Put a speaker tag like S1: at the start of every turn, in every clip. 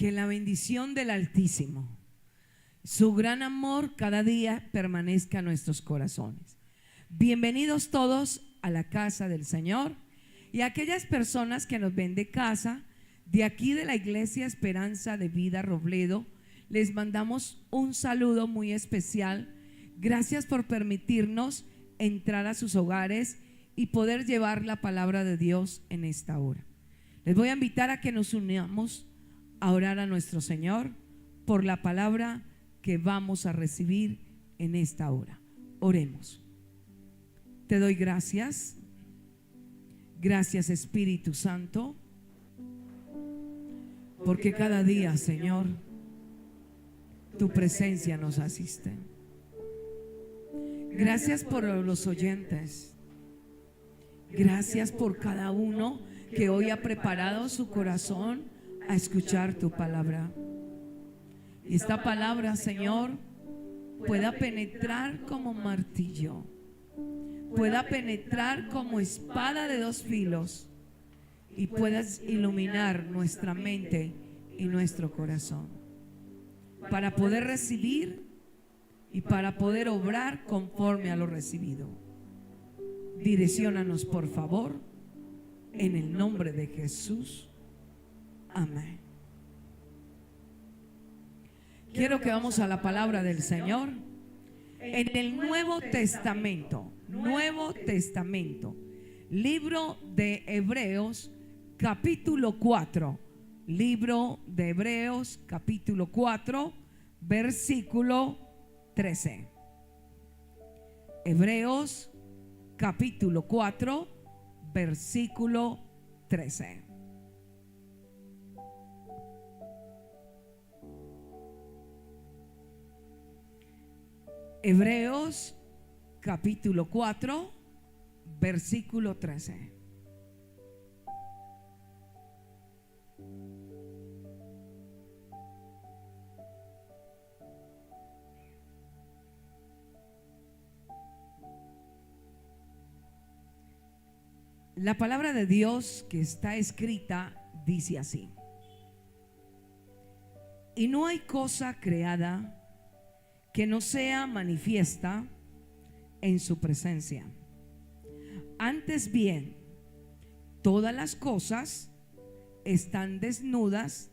S1: Que la bendición del Altísimo, su gran amor cada día permanezca en nuestros corazones. Bienvenidos todos a la casa del Señor, y a aquellas personas que nos ven de casa, de aquí de la Iglesia Esperanza de Vida Robledo, les mandamos un saludo muy especial. Gracias por permitirnos entrar a sus hogares y poder llevar la palabra de Dios en esta hora. Les voy a invitar a que nos unamos a orar a nuestro Señor por la palabra que vamos a recibir en esta hora. Oremos. Te doy gracias. Gracias, Espíritu Santo, porque cada día, Señor, tu presencia nos asiste. Gracias por los oyentes. Gracias por cada uno que hoy ha preparado su corazón a escuchar tu palabra. Y esta palabra, Señor, pueda penetrar como martillo, pueda penetrar como espada de dos filos, y puedas iluminar nuestra mente y nuestro corazón para poder recibir y para poder obrar conforme a lo recibido. Direcciónanos, por favor, en el nombre de Jesús. Amén. Quiero que vamos a la palabra del Señor en el Nuevo Testamento. Nuevo Testamento, libro de Hebreos, capítulo 4. Libro de Hebreos, capítulo 4, versículo 13. Hebreos, capítulo 4, versículo 13. Hebreos capítulo 4, versículo 13. La palabra de Dios que está escrita dice así: y no hay cosa creada que no sea manifiesta en su presencia. Antes bien, todas las cosas están desnudas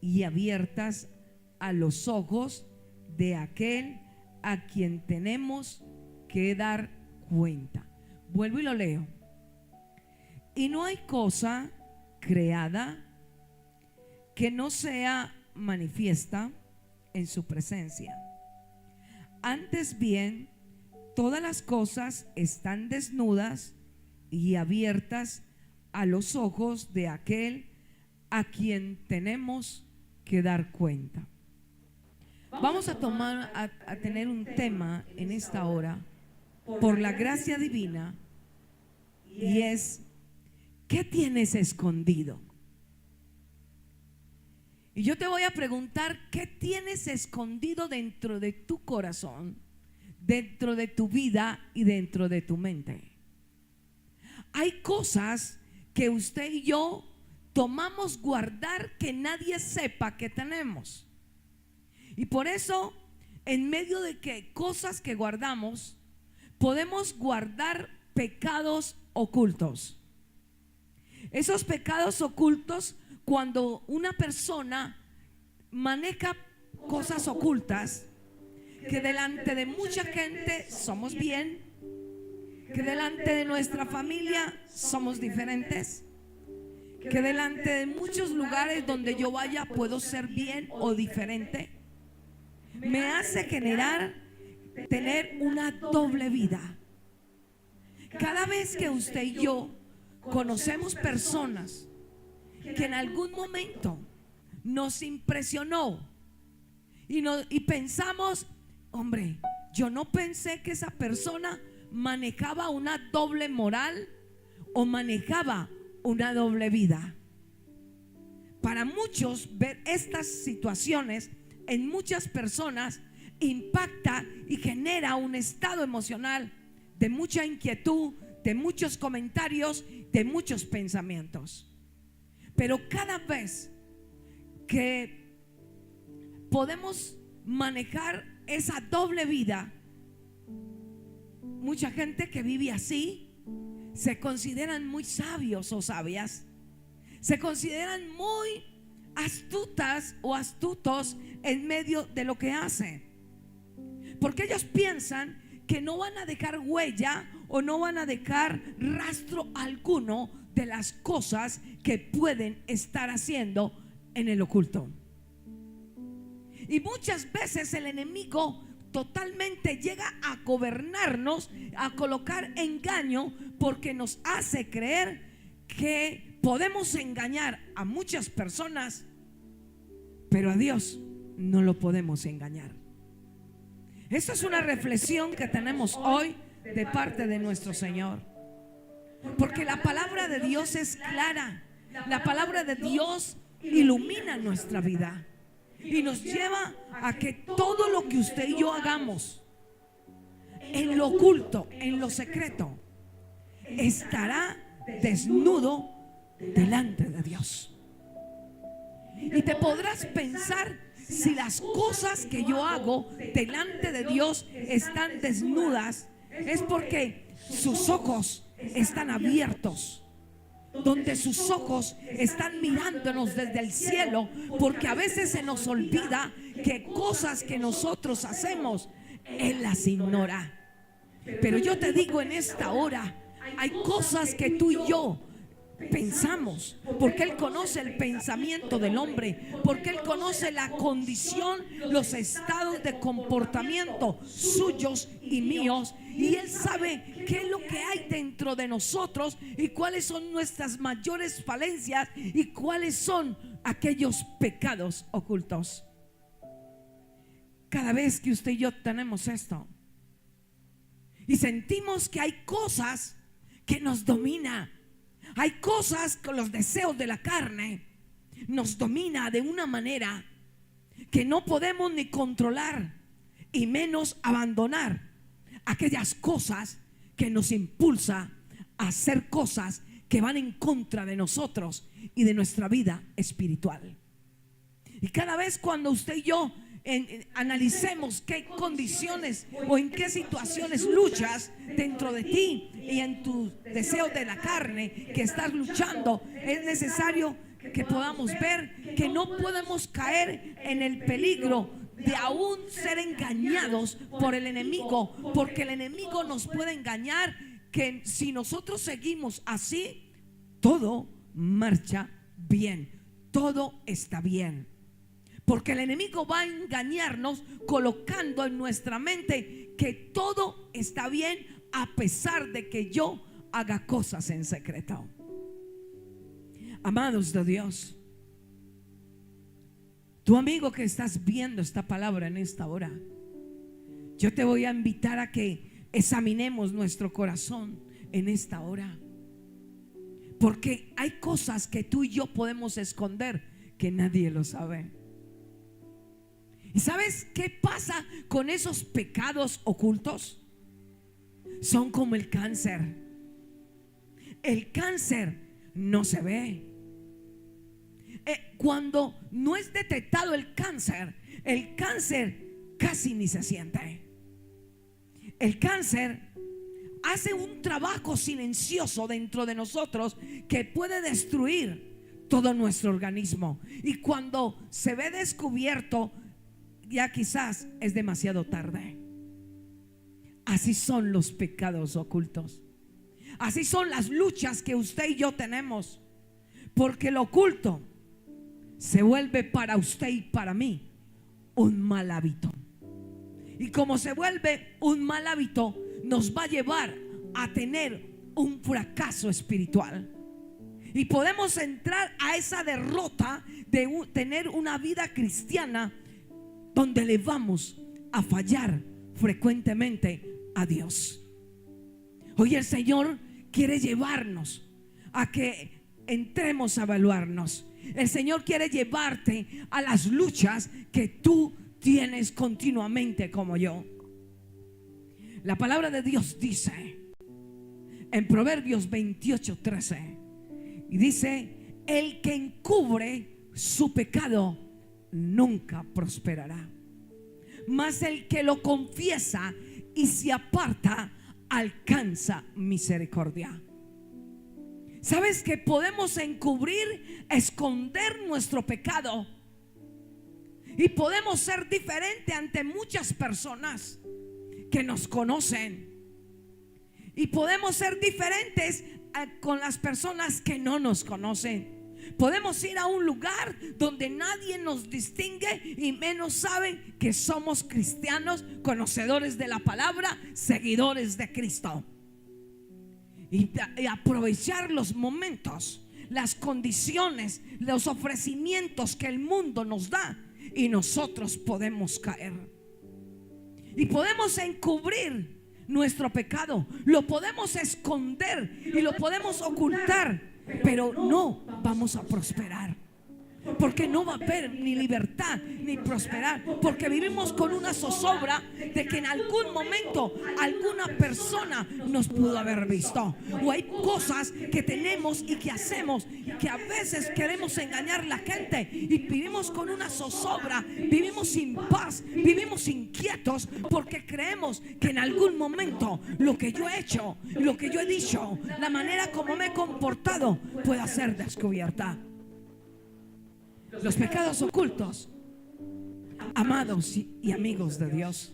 S1: y abiertas a los ojos de aquel a quien tenemos que dar cuenta. Vuelvo y lo leo. Y no hay cosa creada que no sea manifiesta en su presencia. Antes bien, todas las cosas están desnudas y abiertas a los ojos de aquel a quien tenemos que dar cuenta. Vamos a tener un tema en esta hora por la gracia divina, y es: ¿qué tienes escondido? Y yo te voy a preguntar: ¿qué tienes escondido dentro de tu corazón, dentro de tu vida y dentro de tu mente? Hay cosas que usted y yo tomamos guardar que nadie sepa que tenemos. Y por eso, en medio de que cosas que guardamos, podemos guardar pecados ocultos. Esos pecados ocultos, cuando una persona maneja cosas ocultas, que delante de mucha gente somos bien, que delante de nuestra familia somos diferentes, que delante de muchos lugares donde yo vaya puedo ser bien o diferente, me hace tener una doble vida. Cada vez que usted y yo conocemos personas que en algún momento nos impresionó y pensamos: hombre, yo no pensé que esa persona manejaba una doble moral o manejaba una doble vida. Para muchos, ver estas situaciones en muchas personas impacta y genera un estado emocional de mucha inquietud, de muchos comentarios, de muchos pensamientos. Pero cada vez que podemos manejar esa doble vida. Mucha gente que vive así se consideran muy sabios o sabias, se consideran muy astutas o astutos en medio de lo que hacen, porque ellos piensan que no van a dejar huella o no van a dejar rastro alguno de las cosas que pueden estar haciendo en el oculto. Y muchas veces el enemigo totalmente llega a gobernarnos, a colocar engaño, porque nos hace creer que podemos engañar a muchas personas, pero a Dios no lo podemos engañar. Esta es una reflexión que tenemos hoy de parte de nuestro Señor, porque la palabra de Dios es clara. La palabra de Dios ilumina nuestra vida y nos lleva a que todo lo que usted y yo hagamos en lo oculto, en lo secreto, estará desnudo delante de Dios. Y te podrás pensar, si las cosas que yo hago delante de Dios están desnudas, es porque sus ojos están abiertos, donde sus ojos están mirándonos desde el cielo, porque a veces se nos olvida que cosas que nosotros hacemos, Él las ignora. Pero yo te digo en esta hora, hay cosas que tú y yo pensamos, porque Él conoce el pensamiento del hombre, porque Él conoce la condición, los estados de comportamiento suyos y míos, y Él sabe qué es lo que hay dentro de nosotros y cuáles son nuestras mayores falencias y cuáles son aquellos pecados ocultos. Cada vez que usted y yo tenemos esto y sentimos que hay cosas que nos dominan, hay cosas con los deseos de la carne, nos domina de una manera que no podemos ni controlar y menos abandonar aquellas cosas que nos impulsa a hacer cosas que van en contra de nosotros y de nuestra vida espiritual. Y cada vez cuando usted y yo analicemos qué condiciones o en qué situaciones luchas dentro de ti y en tus deseos de la carne que estás luchando, es necesario que podamos ver que no podemos caer en el peligro de aún ser engañados por el enemigo, porque el enemigo nos puede engañar, que si nosotros seguimos así, todo marcha bien, todo está bien. Porque el enemigo va a engañarnos colocando en nuestra mente que todo está bien a pesar de que yo haga cosas en secreto. Amados de Dios, tu amigo que estás viendo esta palabra en esta hora, yo te voy a invitar a que examinemos nuestro corazón en esta hora, porque hay cosas que tú y yo podemos esconder que nadie lo sabe. ¿Y sabes qué pasa con esos pecados ocultos? Son como el cáncer. El cáncer no se ve. Cuando no es detectado el cáncer casi ni se siente. El cáncer hace un trabajo silencioso dentro de nosotros que puede destruir todo nuestro organismo. Y cuando se ve descubierto, ya quizás es demasiado tarde. Así son los pecados ocultos. Así son las luchas que usted y yo tenemos. Porque lo oculto se vuelve para usted y para mí un mal hábito. Y como se vuelve un mal hábito, nos va a llevar a tener un fracaso espiritual. Y podemos entrar a esa derrota de tener una vida cristiana donde le vamos a fallar frecuentemente a Dios. Hoy el Señor quiere llevarnos a que entremos a evaluarnos. El Señor quiere llevarte a las luchas que tú tienes continuamente como yo. La palabra de Dios dice en Proverbios 28:13, y dice: el que encubre su pecado nunca prosperará. Mas el que lo confiesa y se aparta alcanza misericordia. ¿Sabes que podemos encubrir, esconder nuestro pecado? Y podemos ser diferente ante muchas personas que nos conocen. Y podemos ser diferentes con las personas que no nos conocen. Podemos ir a un lugar donde nadie nos distingue y menos saben que somos cristianos, conocedores de la palabra, seguidores de Cristo. Y aprovechar los momentos, las condiciones, los ofrecimientos que el mundo nos da, y nosotros podemos caer. Y podemos encubrir nuestro pecado, lo podemos esconder y lo podemos ocultar, pero no vamos a prosperar. Porque no va a haber ni libertad ni prosperar, porque vivimos con una zozobra de que en algún momento alguna persona nos pudo haber visto. O hay cosas que tenemos y que hacemos que a veces queremos engañar a la gente, y vivimos con una zozobra, vivimos sin paz, vivimos inquietos, porque creemos que en algún momento lo que yo he hecho, lo que yo he dicho, la manera como me he comportado pueda ser descubierta. Los pecados ocultos, amados y amigos de Dios,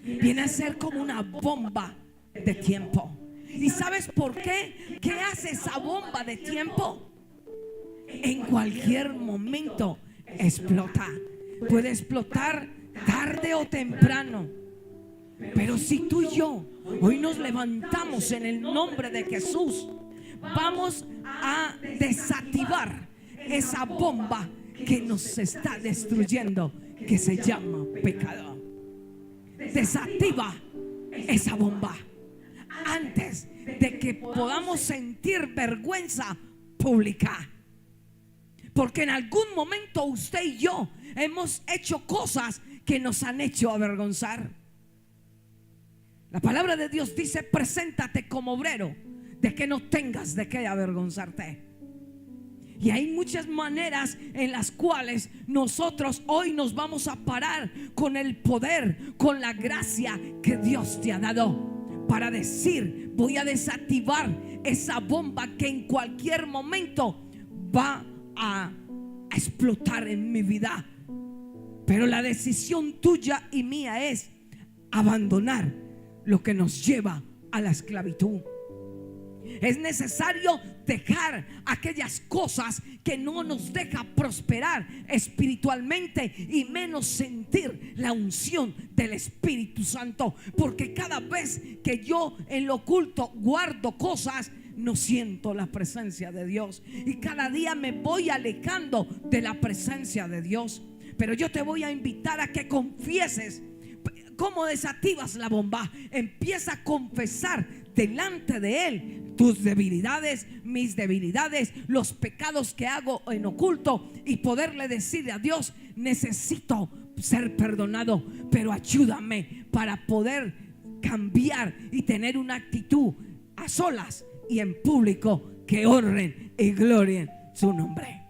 S1: viene a ser como una bomba de tiempo. ¿Y sabes por qué? ¿Qué hace esa bomba de tiempo? En cualquier momento explota. Puede explotar tarde o temprano. Pero si tú y yo hoy nos levantamos en el nombre de Jesús, vamos a desactivar esa bomba que nos está destruyendo, que se llama pecado. Desactiva esa bomba antes de que podamos sentir vergüenza pública, porque en algún momento usted y yo hemos hecho cosas que nos han hecho avergonzar. La palabra de Dios dice: preséntate como obrero, de que no tengas de qué avergonzarte. Y hay muchas maneras en las cuales nosotros hoy nos vamos a parar con el poder, con la gracia que Dios te ha dado, para decir: voy a desactivar esa bomba que en cualquier momento va a explotar en mi vida. Pero la decisión tuya y mía es abandonar lo que nos lleva a la esclavitud. Es necesario dejar aquellas cosas que no nos dejan prosperar espiritualmente, y menos sentir la unción del Espíritu Santo. Porque cada vez que yo en lo oculto guardo cosas, no siento la presencia de Dios, y cada día me voy alejando de la presencia de Dios. Pero yo te voy a invitar a que confieses. ¿Cómo desactivas la bomba? Empieza a confesar delante de Él tus debilidades, mis debilidades, los pecados que hago en oculto, y poderle decir a Dios: necesito ser perdonado, pero ayúdame para poder cambiar y tener una actitud a solas y en público que honren y glorien su nombre.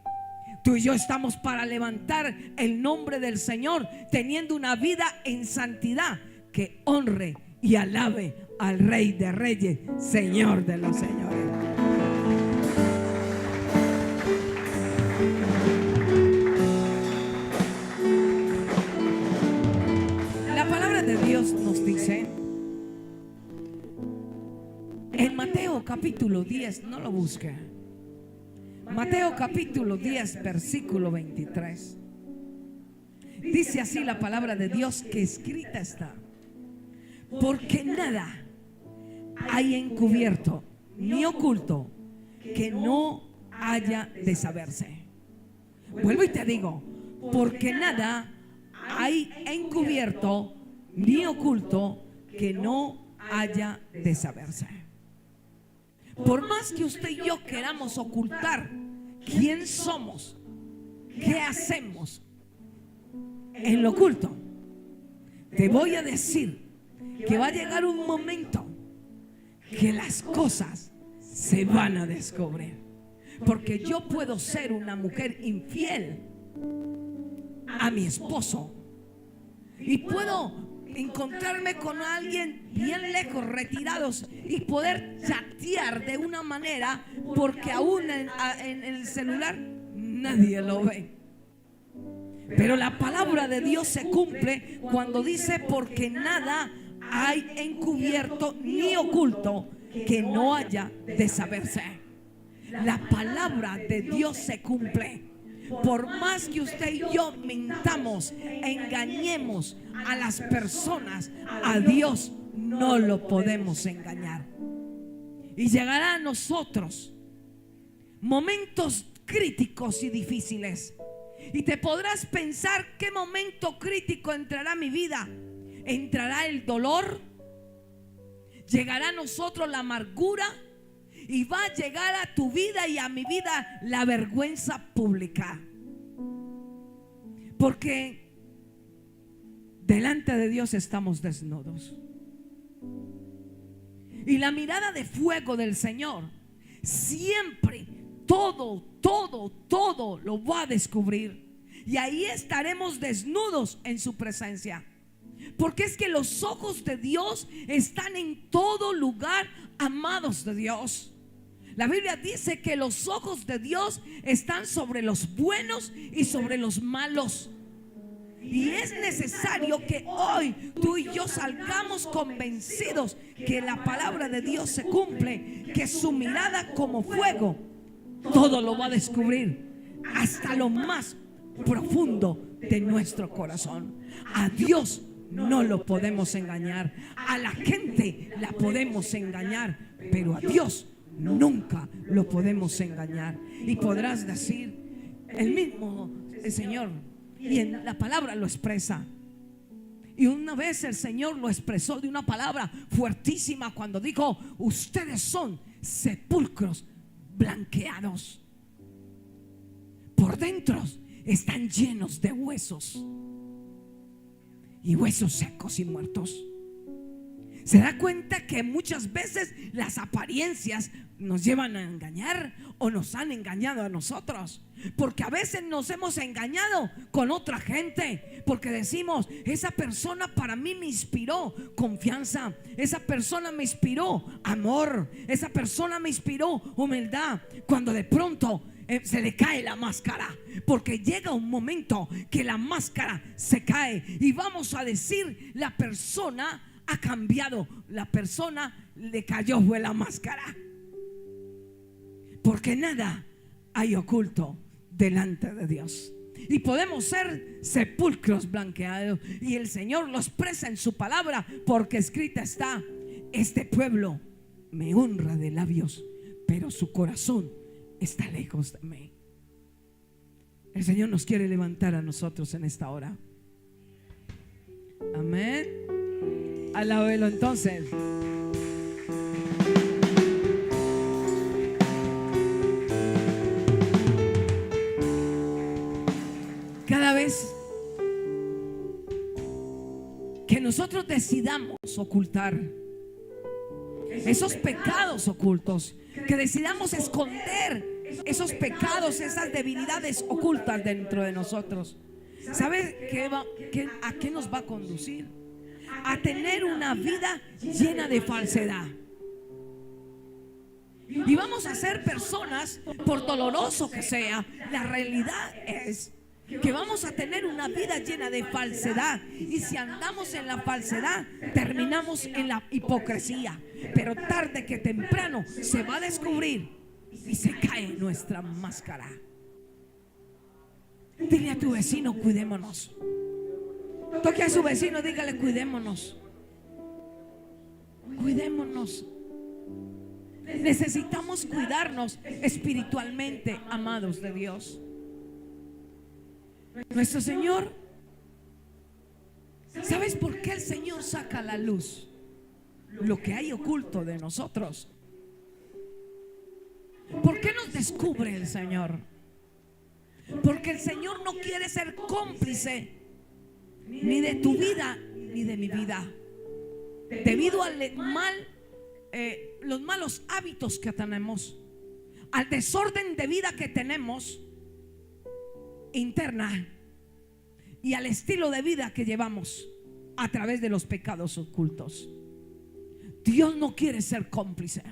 S1: Tú y yo estamos para levantar el nombre del Señor, teniendo una vida en santidad que honre y alabe al Rey de Reyes, Señor de los señores. La palabra de Dios nos dice en Mateo capítulo 10, no lo busque, Mateo capítulo 10 versículo 23. Dice así la palabra de Dios, que escrita está: porque nada hay encubierto ni oculto que no haya de saberse. Vuelvo y te digo: porque nada hay encubierto ni oculto que no haya de saberse. Por más que usted y yo queramos ocultar quién somos, qué hacemos en lo oculto, te voy a decir que va a llegar un momento que las cosas se van a descubrir. Porque yo puedo ser una mujer infiel, a mi esposo. Y puedo encontrarme con alguien bien lejos, retirados, y poder chatear de una manera, porque aún en el celular nadie lo ve. Pero la palabra de Dios se cumple cuando dice: porque nada hay encubierto ni oculto que no haya de saberse. La palabra de Dios se cumple. Por más que usted y yo mintamos, engañemos a las personas, a Dios no lo podemos engañar. Y llegará a nosotros momentos críticos y difíciles. Y te podrás pensar: ¿qué momento crítico entrará a mi vida? Entrará el dolor, llegará a nosotros la amargura, y va a llegar a tu vida y a mi vida la vergüenza pública. Porque delante de Dios estamos desnudos. Y la mirada de fuego del Señor siempre, todo lo va a descubrir. Y ahí estaremos desnudos en su presencia. Porque es que los ojos de Dios están en todo lugar, amados de Dios. La Biblia dice que los ojos de Dios están sobre los buenos y sobre los malos. Y es necesario que hoy tú y yo salgamos convencidos que la palabra de Dios se cumple, que su mirada como fuego todo lo va a descubrir, hasta lo más profundo de nuestro corazón. A Dios no lo podemos engañar, a la gente la podemos engañar, pero a Dios nunca lo podemos engañar. Y podrás decir: el mismo Señor, y en la palabra lo expresa. Y una vez el Señor lo expresó de una palabra fuertísima cuando dijo: ustedes son sepulcros blanqueados, por dentro están llenos de huesos, y huesos secos y muertos. ¿Se da cuenta que muchas veces las apariencias nos llevan a engañar, o nos han engañado a nosotros? Porque a veces nos hemos engañado con otra gente, porque decimos: esa persona para mí me inspiró confianza, esa persona me inspiró amor, esa persona me inspiró humildad, cuando de pronto se le cae la máscara. Porque llega un momento que la máscara se cae y vamos a decir: la persona ha cambiado, la persona le cayó fue la máscara. Porque nada hay oculto delante de Dios. Y podemos ser sepulcros blanqueados. Y el Señor lo expresa en su palabra, porque escrita está: este pueblo me honra de labios, pero su corazón está lejos de mí. El Señor nos quiere levantar a nosotros en esta hora. Amén. Alábelo entonces. Cada vez que nosotros decidamos ocultar esos pecados ocultos, que decidamos esconder esos pecados, esas debilidades ocultas dentro de nosotros, ¿sabe a qué nos va a conducir? A tener una vida llena de falsedad. Y vamos a ser personas, por doloroso que sea, la realidad es que vamos a tener una vida llena de falsedad. Y si andamos en la falsedad, terminamos en la hipocresía. Pero tarde que temprano se va a descubrir y se cae nuestra máscara. Dile a tu vecino: cuidémonos. Toque a su vecino, dígale: cuidémonos. Cuidémonos. Necesitamos cuidarnos espiritualmente, amados de Dios. Nuestro Señor, ¿sabes por qué el Señor saca a la luz lo que hay oculto de nosotros? ¿Por qué nos descubre el Señor? Porque el Señor no quiere ser cómplice ni de tu vida ni de mi vida, debido al los malos hábitos que tenemos, al desorden de vida que tenemos interna. y al estilo de vida que llevamos a través de los pecados ocultos. Dios no quiere ser cómplice.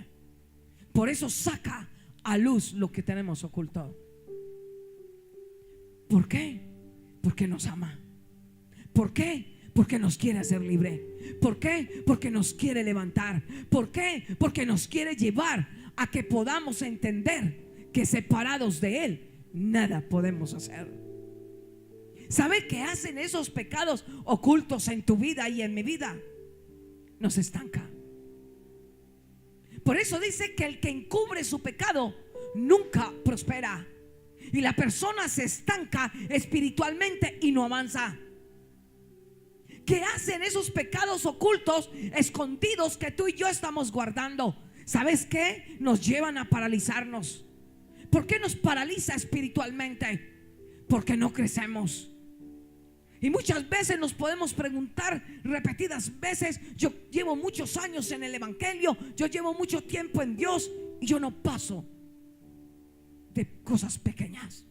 S1: Por eso saca a luz lo que tenemos oculto. ¿Por qué? Porque nos ama. ¿Por qué? Porque nos quiere hacer libre. ¿Por qué? Porque nos quiere levantar. ¿Por qué? Porque nos quiere llevar a que podamos entender que separados de Él nada podemos hacer. ¿Sabe qué hacen esos pecados ocultos en tu vida y en mi vida? Nos estanca. Por eso dice que el que encubre su pecado nunca prospera. Y la persona se estanca espiritualmente y no avanza. ¿Qué hacen esos pecados ocultos, escondidos, que tú y yo estamos guardando? ¿Sabes qué? Nos llevan a paralizarnos. ¿Por qué nos paraliza espiritualmente? Porque no crecemos. Y muchas veces nos podemos preguntar repetidas veces: yo llevo muchos años en el evangelio, yo llevo mucho tiempo en Dios y yo no paso de cosas pequeñas.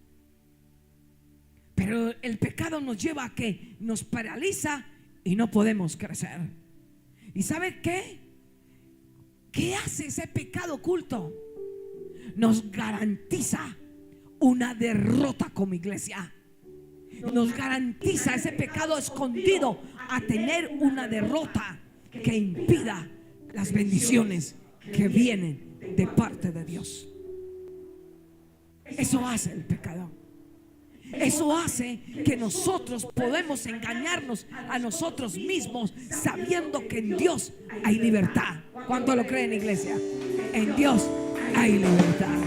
S1: Pero el pecado nos lleva a que nos paraliza y no podemos crecer. ¿Y sabe qué? ¿Qué hace ese pecado oculto? Nos garantiza una derrota como iglesia. Nos garantiza ese pecado escondido a tener una derrota que impida las bendiciones que vienen de parte de Dios. Eso hace el pecado. Eso hace que nosotros podemos engañarnos a nosotros mismos, sabiendo que en Dios hay libertad. ¿Cuánto lo creen, iglesia? En Dios hay libertad.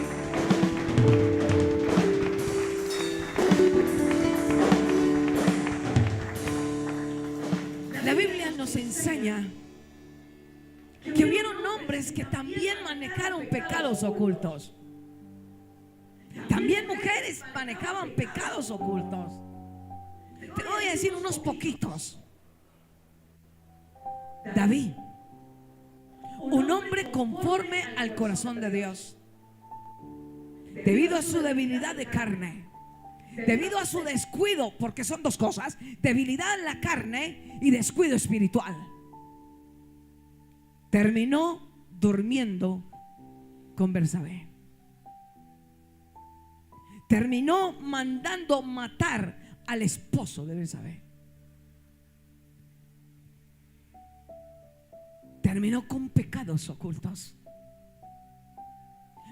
S1: La Biblia nos enseña que hubieron hombres que también manejaron pecados ocultos. También mujeres manejaban pecados ocultos. Te voy a decir unos poquitos. David, un hombre conforme al corazón de Dios, debido a su debilidad de carne, debido a su descuido, porque son dos cosas: debilidad en la carne y descuido espiritual, terminó durmiendo con Betsabé. Terminó mandando matar al esposo de Betsabé. Terminó con pecados ocultos.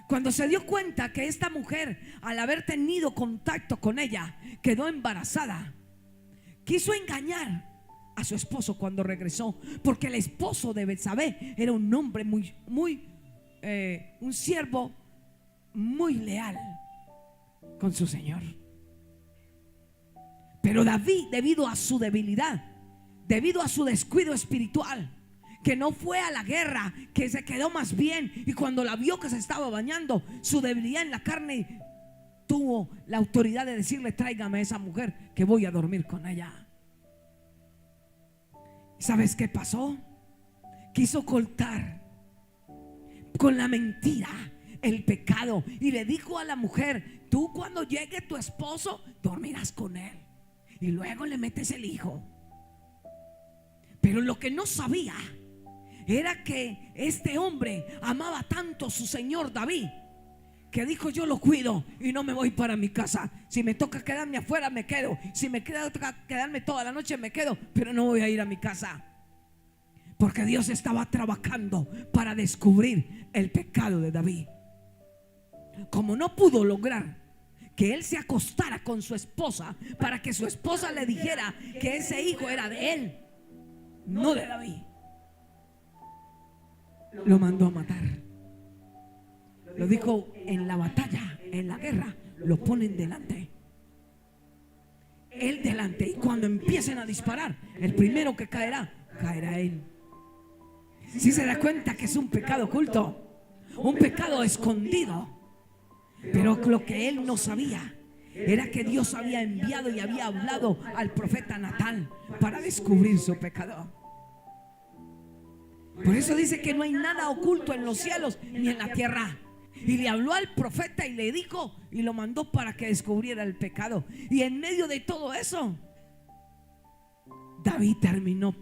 S1: Cuando se dio cuenta que esta mujer, al haber tenido contacto con ella, quedó embarazada, quiso engañar a su esposo cuando regresó, porque el esposo de Betsabé era un hombre un siervo muy leal con su señor. Pero David, debido a su debilidad, debido a su descuido espiritual, que no fue a la guerra, que se quedó más bien, y cuando la vio que se estaba bañando, su debilidad en la carne, tuvo la autoridad de decirle: tráigame a esa mujer que voy a dormir con ella. ¿Sabes qué pasó? Quiso ocultar con la mentira el pecado, y le dijo a la mujer: tú, cuando llegue tu esposo, dormirás con él y luego le metes el hijo. Pero lo que no sabía era que este hombre amaba tanto a su señor David, que dijo: yo lo cuido y no me voy para mi casa. Si me toca quedarme afuera, me quedo. Si me toca quedarme toda la noche, me quedo, pero no voy a ir a mi casa. Porque Dios estaba trabajando para descubrir el pecado de David. Como no pudo lograr que él se acostara con su esposa para que su esposa le dijera que ese hijo era de él, no de David, lo mandó a matar. Lo dijo: en la batalla, en la guerra, lo ponen delante. Él delante. Y cuando empiecen a disparar, el primero que caerá él. Si se da cuenta que es un pecado oculto, un pecado escondido. Pero lo que él no sabía era que Dios había enviado y había hablado al profeta Natán para descubrir su pecado. Por eso dice que no hay nada oculto en los cielos ni en la tierra. Y le habló al profeta y le dijo, y lo mandó para que descubriera el pecado. Y en medio de todo eso, David terminó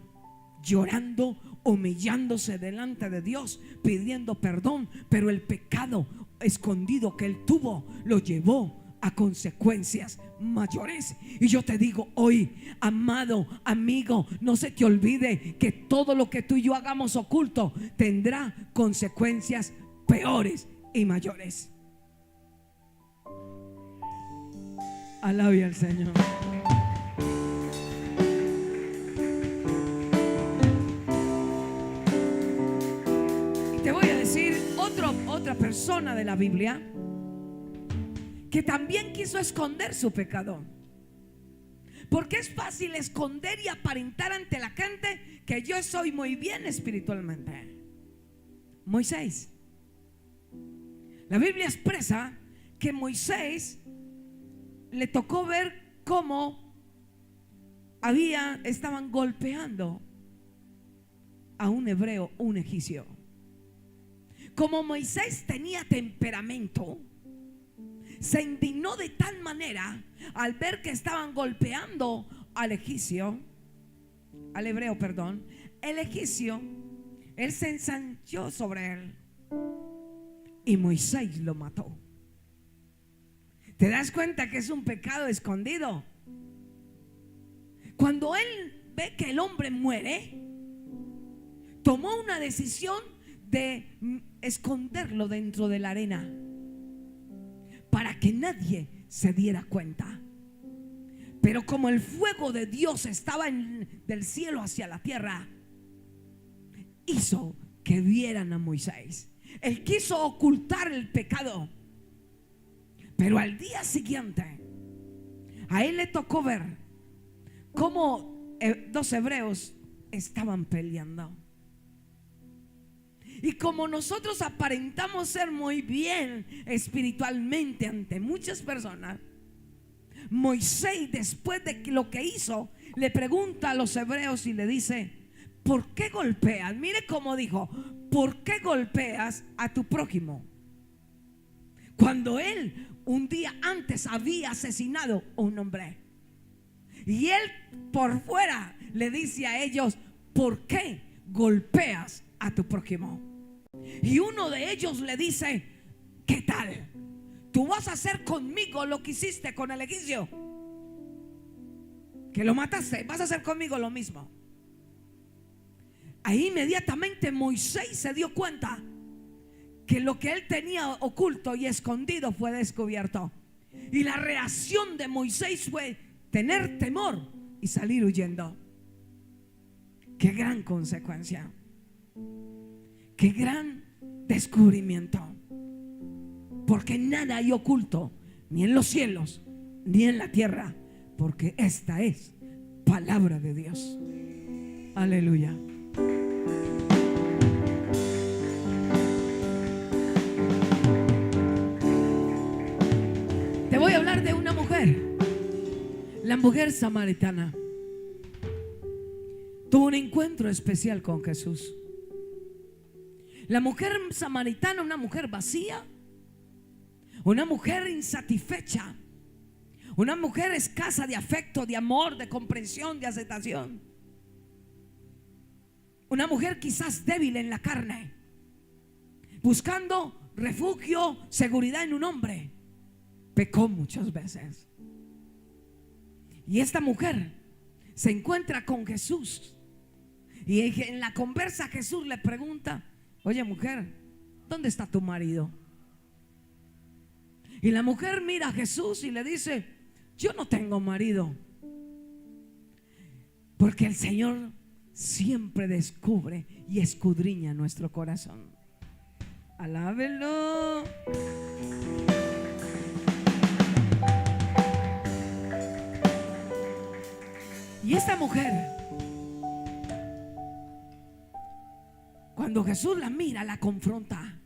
S1: llorando, humillándose delante de Dios, pidiendo perdón, pero el pecado escondido que él tuvo lo llevó a consecuencias mayores. Y yo te digo hoy, amado amigo, no se te olvide que todo lo que tú y yo hagamos oculto tendrá consecuencias peores y mayores. Alabe al Señor. Y te voy a decir otra persona de la Biblia que también quiso esconder su pecado. Porque es fácil esconder y aparentar ante la gente que yo soy muy bien espiritualmente. Moisés. La Biblia expresa que Moisés le tocó ver cómo estaban golpeando a un hebreo, un egipcio. Como Moisés tenía temperamento, se indignó de tal manera al ver que estaban golpeando al egipcio, al hebreo, perdón. El egipcio, él se ensanchó sobre él y Moisés lo mató. ¿Te das cuenta que es un pecado escondido? Cuando él ve que el hombre muere, tomó una decisión de esconderlo dentro de la arena para que nadie se diera cuenta. Pero como el fuego de Dios estaba del cielo hacia la tierra, hizo que vieran a Moisés. Él quiso ocultar el pecado, pero al día siguiente a él le tocó ver cómo dos hebreos estaban peleando. Y como nosotros aparentamos ser muy bien espiritualmente ante muchas personas, Moisés, después de lo que hizo, le pregunta a los hebreos y le dice: ¿por qué golpeas? Mire cómo dijo: ¿por qué golpeas a tu prójimo? Cuando él un día antes había asesinado a un hombre. Y él por fuera le dice a ellos: ¿por qué golpeas a tu prójimo? Y uno de ellos le dice: ¿qué tal? ¿Tú vas a hacer conmigo lo que hiciste con el egipcio? Que lo mataste, vas a hacer conmigo lo mismo. Ahí inmediatamente Moisés se dio cuenta que lo que él tenía oculto y escondido fue descubierto. Y la reacción de Moisés fue tener temor y salir huyendo. Qué gran consecuencia. Qué gran descubrimiento. Porque nada hay oculto, ni en los cielos, ni en la tierra, porque esta es palabra de Dios. Aleluya. Te voy a hablar de una mujer, la mujer samaritana. Tuvo un encuentro especial con Jesús. La mujer samaritana, una mujer vacía, una mujer insatisfecha, una mujer escasa de afecto, de amor, de comprensión, de aceptación. Una mujer quizás débil en la carne, buscando refugio, seguridad en un hombre. Pecó muchas veces. Y esta mujer se encuentra con Jesús. Y en la conversa Jesús le pregunta: oye, mujer, ¿dónde está tu marido? Y la mujer mira a Jesús y le dice: yo no tengo marido. Porque el Señor siempre descubre y escudriña nuestro corazón. Alábelo. Y esta mujer, cuando Jesús la mira, la confronta.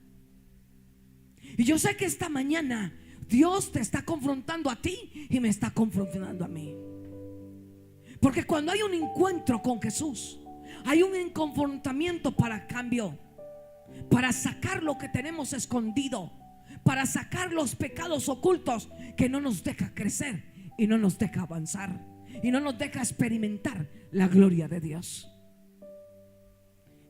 S1: Y yo sé que esta mañana Dios te está confrontando a ti y me está confrontando a mí. Porque cuando hay un encuentro con Jesús, hay un confrontamiento para cambio, para sacar lo que tenemos escondido, para sacar los pecados ocultos que no nos deja crecer y no nos deja avanzar. y no nos deja experimentar la gloria de Dios.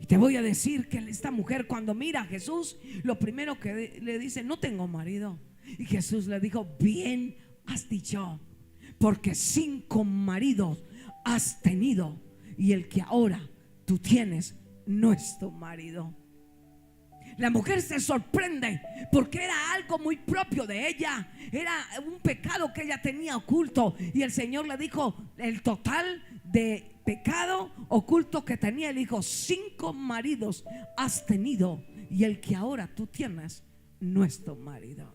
S1: Y te voy a decir que esta mujer, cuando mira a Jesús, lo primero que le dice: no tengo marido. Y Jesús le dijo: bien has dicho, porque 5 maridos has tenido, y el que ahora tú tienes no es tu marido. La mujer se sorprende porque era algo muy propio de ella. Era un pecado que ella tenía oculto. Y el Señor le dijo el total de pecado oculto que tenía. Le dijo: 5 maridos has tenido, y el que ahora tú tienes no es tu marido.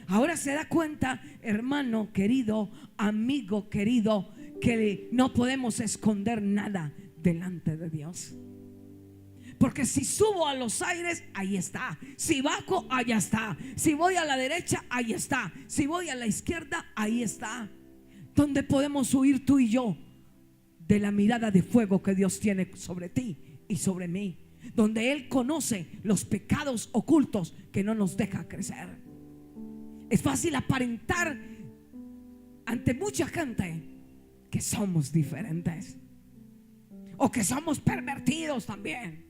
S1: Ahora se da cuenta, hermano querido, amigo querido, que no podemos esconder nada delante de Dios. Porque si subo a los aires, ahí está. Si bajo, allá está. Si voy a la derecha, ahí está. Si voy a la izquierda, ahí está. ¿Dónde podemos huir tú y yo de la mirada de fuego que Dios tiene sobre ti y sobre mí? Donde Él conoce los pecados ocultos que no nos deja crecer. Es fácil aparentar ante mucha gente que somos diferentes, o que somos pervertidos también.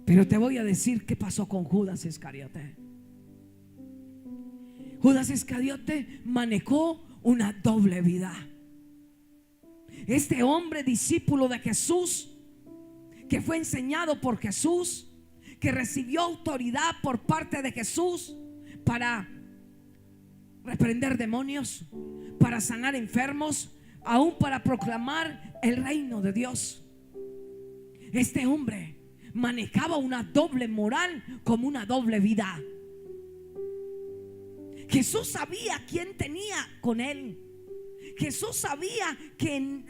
S1: Pero te voy a decir qué pasó con Judas Iscariote. Judas Iscariote manejó una doble vida. Este hombre discípulo de Jesús, que fue enseñado por Jesús, que recibió autoridad por parte de Jesús para reprender demonios, para sanar enfermos, aún para proclamar el reino de Dios. Este hombre manejaba una doble moral como una doble vida. Jesús sabía quién tenía con él. Jesús sabía que en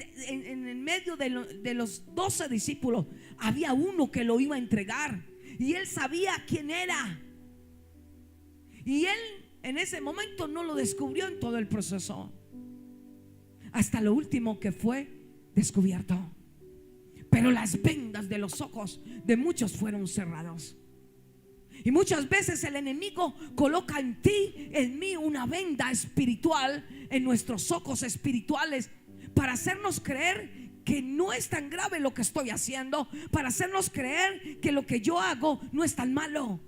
S1: el medio de los 12 discípulos había uno que lo iba a entregar, y él sabía quién era. Y él en ese momento no lo descubrió en todo el proceso, hasta lo último que fue descubierto. Pero las vendas de los ojos de muchos fueron cerrados. Y muchas veces el enemigo coloca en ti, en mí, una venda espiritual, en nuestros ojos espirituales, para hacernos creer que no es tan grave lo que estoy haciendo, para hacernos creer que lo que yo hago no es tan malo,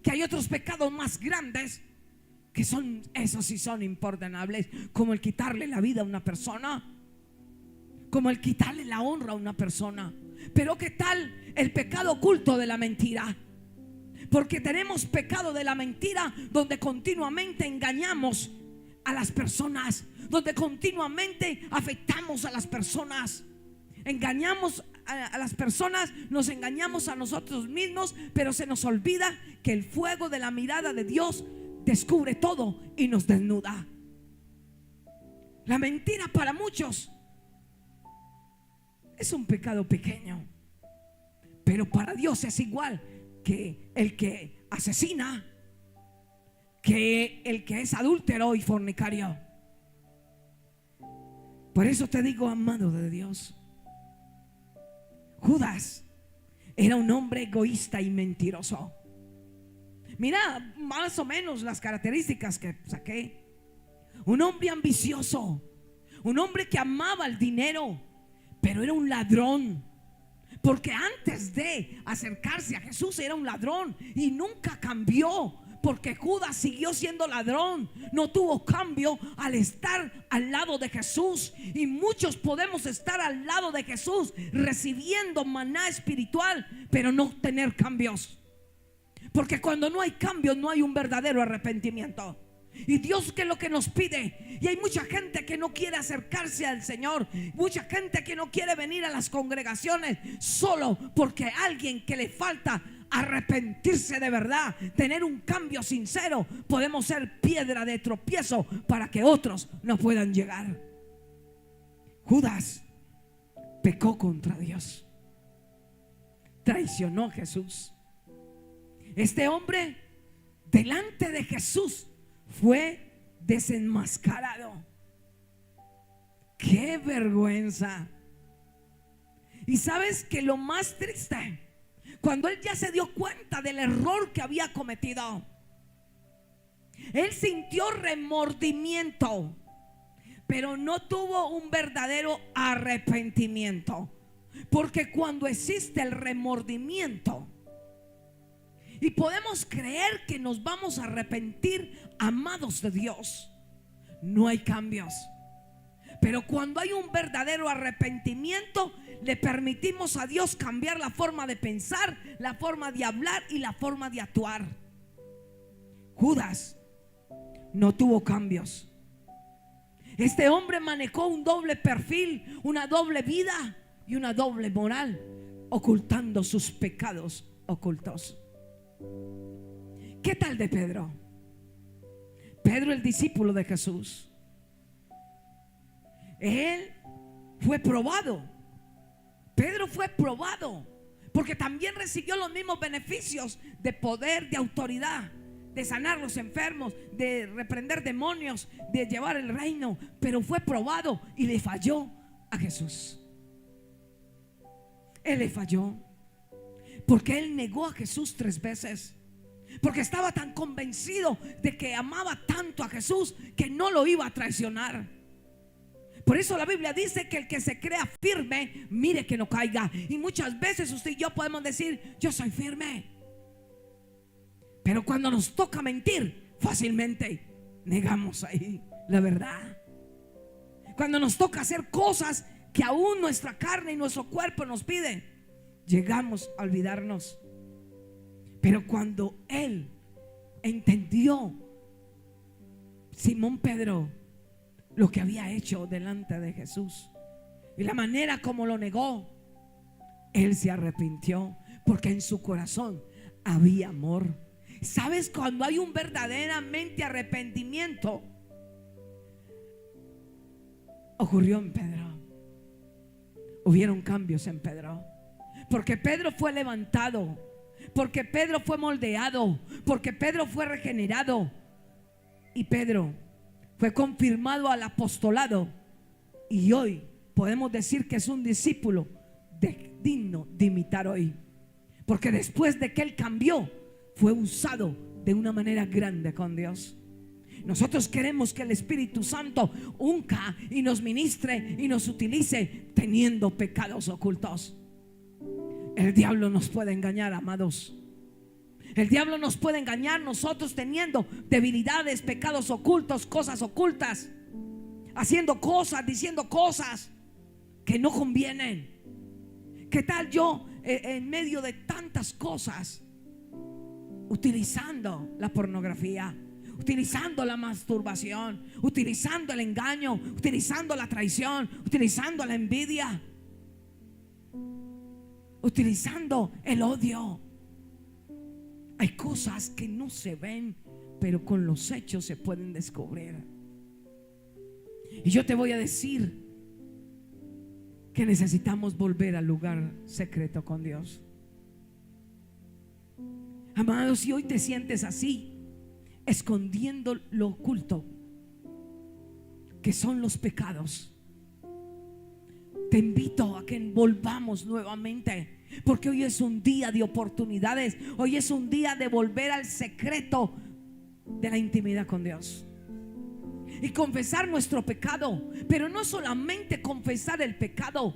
S1: que hay otros pecados más grandes, que son, esos sí son imperdonables, como el quitarle la vida a una persona, como el quitarle la honra a una persona. Pero ¿qué tal el pecado oculto de la mentira? Porque tenemos pecado de la mentira, donde continuamente engañamos a las personas, donde continuamente afectamos a las personas, engañamos a las personas, nos engañamos a nosotros mismos, pero se nos olvida que el fuego de la mirada de Dios descubre todo y nos desnuda. La mentira para muchos es un pecado pequeño, pero para Dios es igual que el que asesina, que el que es adúltero y fornicario. Por eso te digo, amado de Dios, Judas era un hombre egoísta y mentiroso. Mira más o menos las características que saqué. Un hombre ambicioso, un hombre que amaba el dinero, pero era un ladrón. Porque antes de acercarse a Jesús era un ladrón y nunca cambió, porque Judas siguió siendo ladrón. No tuvo cambio al estar al lado de Jesús. Y muchos podemos estar al lado de Jesús recibiendo maná espiritual, pero no tener cambios. Porque cuando no hay cambios, no hay un verdadero arrepentimiento. Y Dios, ¿qué es lo que nos pide? Y hay mucha gente que no quiere acercarse al Señor, mucha gente que no quiere venir a las congregaciones, solo porque alguien que le falta arrepentirse de verdad, tener un cambio sincero. Podemos ser piedra de tropiezo para que otros no puedan llegar. Judas pecó contra Dios, traicionó a Jesús. Este hombre delante de Jesús fue desenmascarado. ¡Qué vergüenza! Y sabes que lo más triste, cuando él ya se dio cuenta del error que había cometido, él sintió remordimiento. pero no tuvo un verdadero arrepentimiento. Porque cuando existe el remordimiento y podemos creer que nos vamos a arrepentir, amados de Dios, no hay cambios. Pero cuando hay un verdadero arrepentimiento, le permitimos a Dios cambiar la forma de pensar, la forma de hablar y la forma de actuar. Judas no tuvo cambios. Este hombre manejó un doble perfil, una doble vida y una doble moral, ocultando sus pecados ocultos. ¿Qué tal de Pedro? Pedro, el discípulo de Jesús. Él fue probado. Pedro fue probado porque también recibió los mismos beneficios de poder, de autoridad, de sanar los enfermos, de reprender demonios, de llevar el reino. Pero fue probado y le falló a Jesús. Él le falló porque él negó a Jesús 3 veces. Porque estaba tan convencido de que amaba tanto a Jesús que no lo iba a traicionar. Por eso la Biblia dice que el que se crea firme, mire que no caiga. Y muchas veces usted y yo podemos decir: yo soy firme. Pero cuando nos toca mentir, fácilmente negamos ahí la verdad. Cuando nos toca hacer cosas que aún nuestra carne y nuestro cuerpo nos piden, llegamos a olvidarnos. Pero cuando él entendió, Simón Pedro, lo que había hecho delante de Jesús y la manera como lo negó, él se arrepintió porque en su corazón había amor. ¿Sabes? Cuando hay un verdaderamente arrepentimiento, ocurrió en Pedro. Hubieron cambios en Pedro, porque Pedro fue levantado, porque Pedro fue moldeado, porque Pedro fue regenerado y Pedro fue confirmado al apostolado. Y hoy podemos decir que es un discípulo digno de imitar hoy, porque después de que él cambió, fue usado de una manera grande con Dios. Nosotros queremos que el Espíritu Santo unja y nos ministre y nos utilice teniendo pecados ocultos. El diablo nos puede engañar, amados. El diablo nos puede engañar nosotros teniendo debilidades, pecados ocultos, cosas ocultas, haciendo cosas, diciendo cosas que no convienen. ¿Qué tal yo en medio de tantas cosas, utilizando la pornografía, utilizando la masturbación, utilizando el engaño, utilizando la traición, utilizando la envidia, utilizando el odio? Hay cosas que no se ven, pero con los hechos se pueden descubrir. Y yo te voy a decir que necesitamos volver al lugar secreto con Dios. Amados, si hoy te sientes así, escondiendo lo oculto, que son los pecados, te invito a que volvamos nuevamente, porque hoy es un día de oportunidades. Hoy es un día de volver al secreto de la intimidad con Dios y confesar nuestro pecado. Pero no solamente confesar el pecado,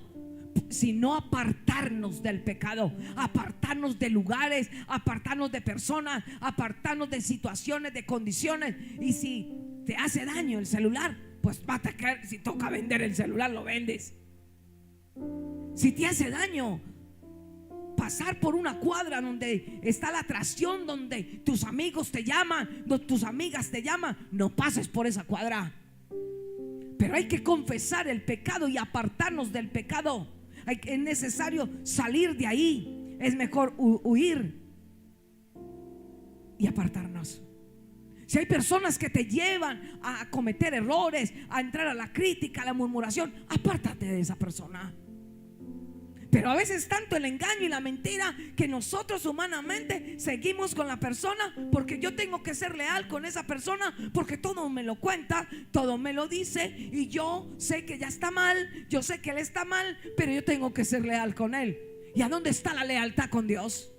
S1: sino apartarnos del pecado, apartarnos de lugares, apartarnos de personas, apartarnos de situaciones, de condiciones. Y si te hace daño el celular, pues va a caer. Si toca vender el celular, lo vendes. Si te hace daño pasar por una cuadra donde está la atracción, donde tus amigos te llaman, donde tus amigas te llaman, no pases por esa cuadra. Pero hay que confesar el pecado y apartarnos del pecado. Es necesario salir de ahí. Es mejor huir y apartarnos. Si hay personas que te llevan a cometer errores, a entrar a la crítica, a la murmuración, apártate de esa persona. Pero a veces tanto el engaño y la mentira que nosotros humanamente seguimos con la persona, porque yo tengo que ser leal con esa persona, porque todo me lo cuenta, todo me lo dice, y yo sé que ya está mal, yo sé que él está mal, pero yo tengo que ser leal con él. ¿Y a dónde está la lealtad con Dios?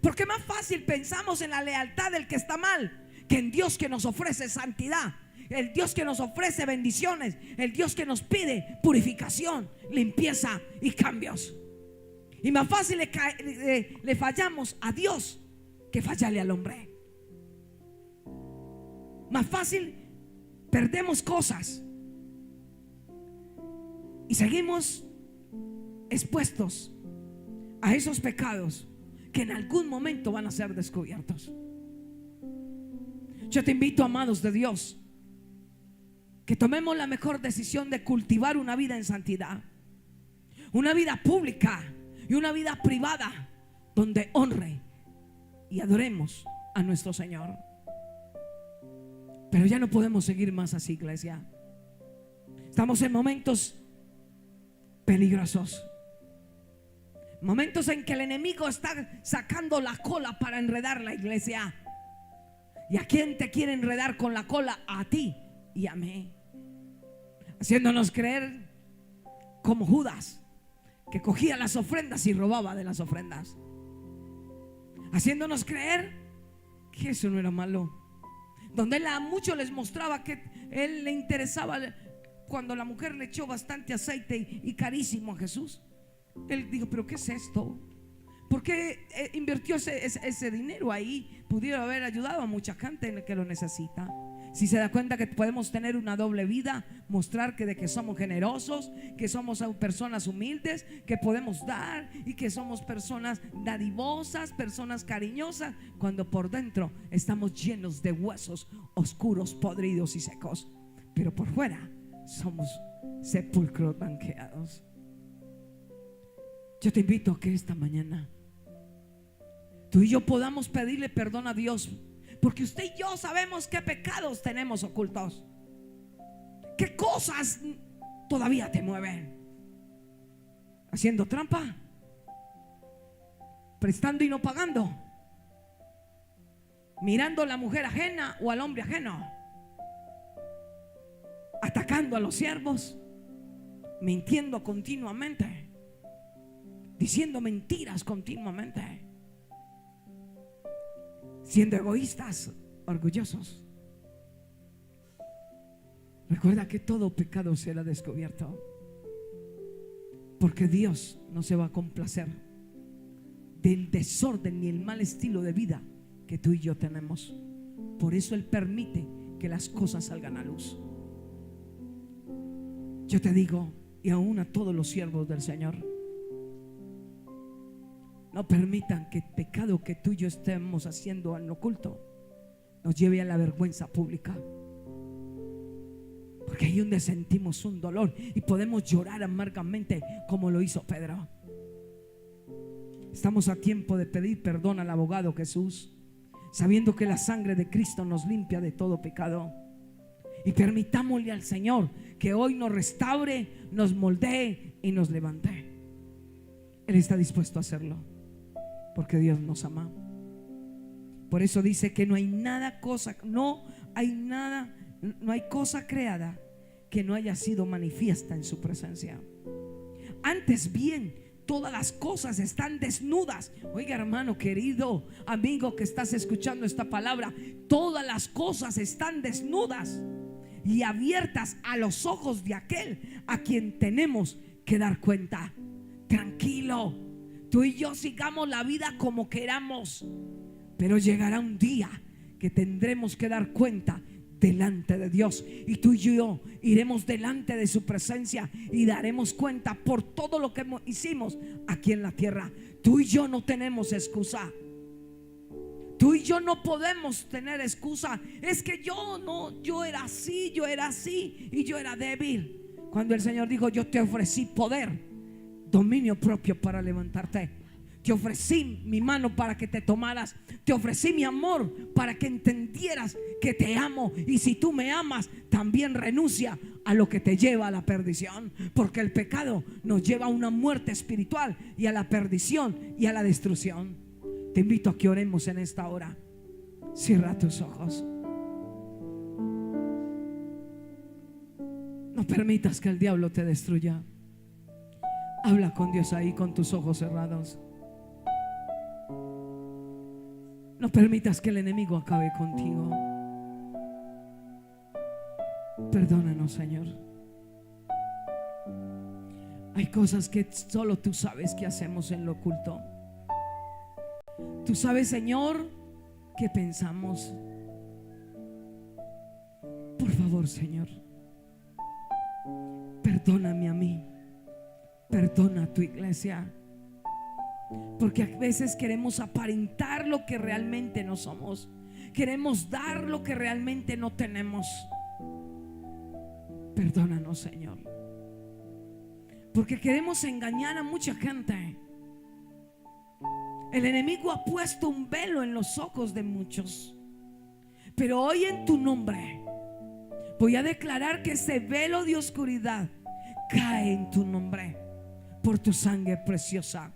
S1: Porque más fácil pensamos en la lealtad del que está mal que en Dios, que nos ofrece santidad. el Dios que nos ofrece bendiciones, el Dios que nos pide purificación, limpieza y cambios. Y más fácil le fallamos a Dios que fallarle al hombre. Más fácil perdemos cosas y seguimos expuestos a esos pecados que en algún momento van a ser descubiertos. Yo te invito, amados de Dios, que tomemos la mejor decisión de cultivar una vida en santidad, una vida pública y una vida privada donde honre y adoremos a nuestro Señor. Pero ya no podemos seguir más así, iglesia. Estamos en momentos peligrosos, momentos en que el enemigo está sacando la cola para enredar la iglesia. ¿Y a quién te quiere enredar con la cola? A ti y a mí, haciéndonos creer como Judas, que cogía las ofrendas y robaba de las ofrendas, haciéndonos creer que eso no era malo. Donde él a muchos les mostraba que él le interesaba, cuando la mujer le echó bastante aceite y carísimo a Jesús, él dijo: ¿pero qué es esto? ¿Por qué invirtió ese dinero ahí? Pudiera haber ayudado a mucha gente que lo necesita. Si se da cuenta que podemos tener una doble vida, mostrar de que somos generosos, que somos personas humildes, que podemos dar y que somos personas dadivosas, personas cariñosas, cuando por dentro estamos llenos de huesos oscuros, podridos y secos, pero por fuera somos sepulcros blanqueados. Yo te invito a que esta mañana tú y yo podamos pedirle perdón a Dios, porque usted y yo sabemos qué pecados tenemos ocultos, qué cosas todavía te mueven. Haciendo trampa, prestando y no pagando, mirando a la mujer ajena o al hombre ajeno, atacando a los siervos, mintiendo continuamente, diciendo mentiras continuamente, siendo egoístas, orgullosos. Recuerda que todo pecado será descubierto, porque Dios no se va a complacer del desorden ni el mal estilo de vida que tú y yo tenemos. Por eso Él permite que las cosas salgan a luz. Yo te digo, y aún a todos los siervos del Señor, no permitan que el pecado que tú y yo estemos haciendo en lo oculto nos lleve a la vergüenza pública, porque ahí donde sentimos un dolor y podemos llorar amargamente como lo hizo Pedro. Estamos a tiempo de pedir perdón al abogado Jesús, sabiendo que la sangre de Cristo nos limpia de todo pecado. Y permitámosle al Señor que hoy nos restaure, nos moldee y nos levante. Él está dispuesto a hacerlo, porque Dios nos ama. Por eso dice que no hay cosa creada que no haya sido manifiesta en su presencia. Antes bien, todas las cosas están desnudas. Oiga, hermano querido, amigo que estás escuchando esta palabra, todas las cosas están desnudas y abiertas a los ojos de aquel a quien tenemos que dar cuenta. Tranquilo, tú y yo sigamos la vida como queramos, pero llegará un día que tendremos que dar cuenta delante de Dios, y tú y yo iremos delante de su presencia y daremos cuenta por todo lo que hicimos aquí en la tierra. Tú y yo no tenemos excusa. Tú y yo no podemos tener excusa. Es que yo era así y yo era débil. Cuando el Señor dijo: yo te ofrecí poder, dominio propio para levantarte. Te ofrecí mi mano para que te tomaras. Te ofrecí mi amor para que entendieras que te amo. Y si tú me amas, también renuncia a lo que te lleva a la perdición, porque el pecado nos lleva a una muerte espiritual y a la perdición y a la destrucción. Te invito a que oremos en esta hora. Cierra tus ojos. No permitas que el diablo te destruya. Habla con Dios ahí con tus ojos cerrados. No permitas que el enemigo acabe contigo. Perdónanos, Señor. Hay cosas que solo tú sabes que hacemos en lo oculto. Tú sabes, Señor, que pensamos. Por favor, Señor, perdóname a mí, perdona a tu iglesia, porque a veces queremos aparentar lo que realmente no somos, queremos dar lo que realmente no tenemos. Perdónanos, Señor, porque queremos engañar a mucha gente. El enemigo ha puesto un velo en los ojos de muchos, pero hoy en tu nombre voy a declarar que ese velo de oscuridad cae en tu nombre por tu sangre preciosa.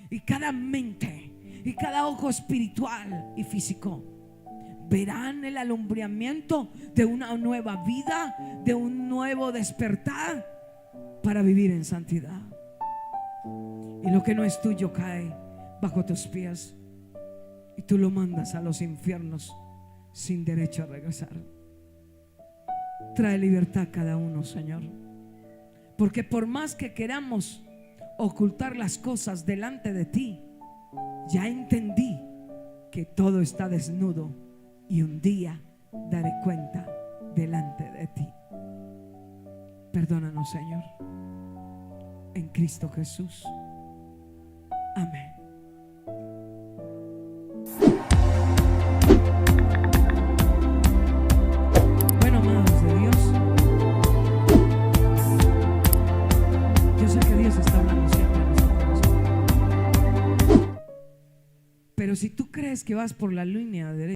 S1: Y cada mente y cada ojo espiritual y físico verán el alumbramiento de una nueva vida, de un nuevo despertar para vivir en santidad. Y lo que no es tuyo cae bajo tus pies y tú lo mandas a los infiernos sin derecho a regresar. Trae libertad a cada uno, Señor, porque por más que queramos ocultar las cosas delante de ti, ya entendí que todo está desnudo y un día daré cuenta delante de ti. Perdónanos, Señor, en Cristo Jesús. Amén. Bueno, amados de Dios, yo sé que Dios está hablando siempre en nuestro corazón, pero si tú crees que vas por la línea derecha,